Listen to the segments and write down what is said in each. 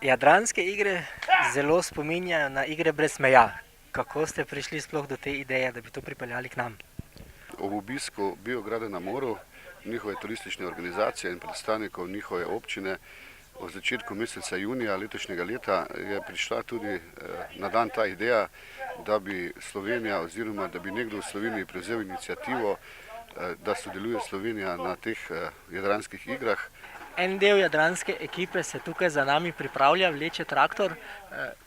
Jadranske igre zelo spominjajo na igre brez meja. Kako ste prišli sploh do te ideje, da bi to pripeljali k nam? Ob obisku Biograda na moru, njihove turistične organizacije in predstavnikov njihove občine v začetku meseca junija letošnjega leta je prišla tudi na dan ta ideja, da bi Slovenija oziroma da bi nekdo v Sloveniji prevzel inicijativo, da sodeluje Slovenija na teh jadranskih igrah. En del jadranske ekipe se tukaj za nami pripravlja, vleče traktor.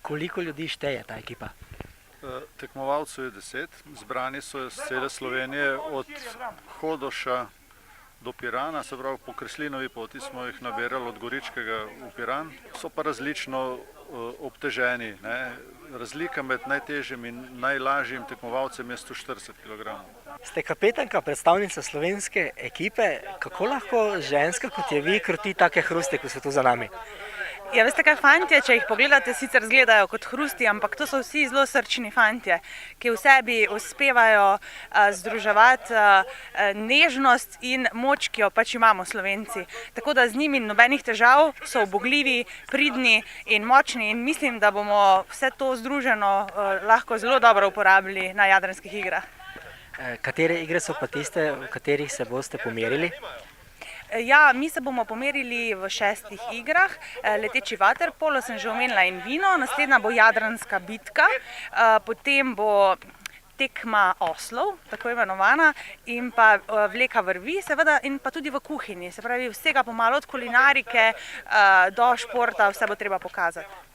Koliko ljudi šteje ta ekipa? Tekmovalcev je 10, zbrani so iz cele Slovenije, od Hodoša do Pirana, se pravi po Kreslinovi poti smo jih nabirali od Goričkega v Piran. So pa različno obteženi. Razlika med najtežjim in najlažjim tekmovalcem je 140 kg. Ste kapetanka, predstavnica slovenske ekipe. Kako lahko ženska, kot je vi, kroti take hruste, ko so tu za nami? Ja, veste kaj, fantje, če jih pogledate, sicer izgledajo kot hrusti, ampak to so vsi zelo srčni fantje, ki v sebi uspevajo združevati nežnost in moč, ki jo pač imamo Slovenci. Tako da z njimi nobenih težav, so ubogljivi, pridni in močni in mislim, da bomo vse to združeno lahko zelo dobro uporabili na jadranskih igrah. Katere igre so pa tiste, v katerih se boste pomerili? Ja, mi se bomo pomerili v 6 igrah. Leteči vaterpolo sem že omenila in vino, naslednja bo jadranska bitka, potem bo tekma oslov, tako imenovana, in pa vleka vrvi, seveda, in pa tudi v kuhinji. Se pravi, vsega pomalo, od kulinarike do športa, vse bo treba pokazati.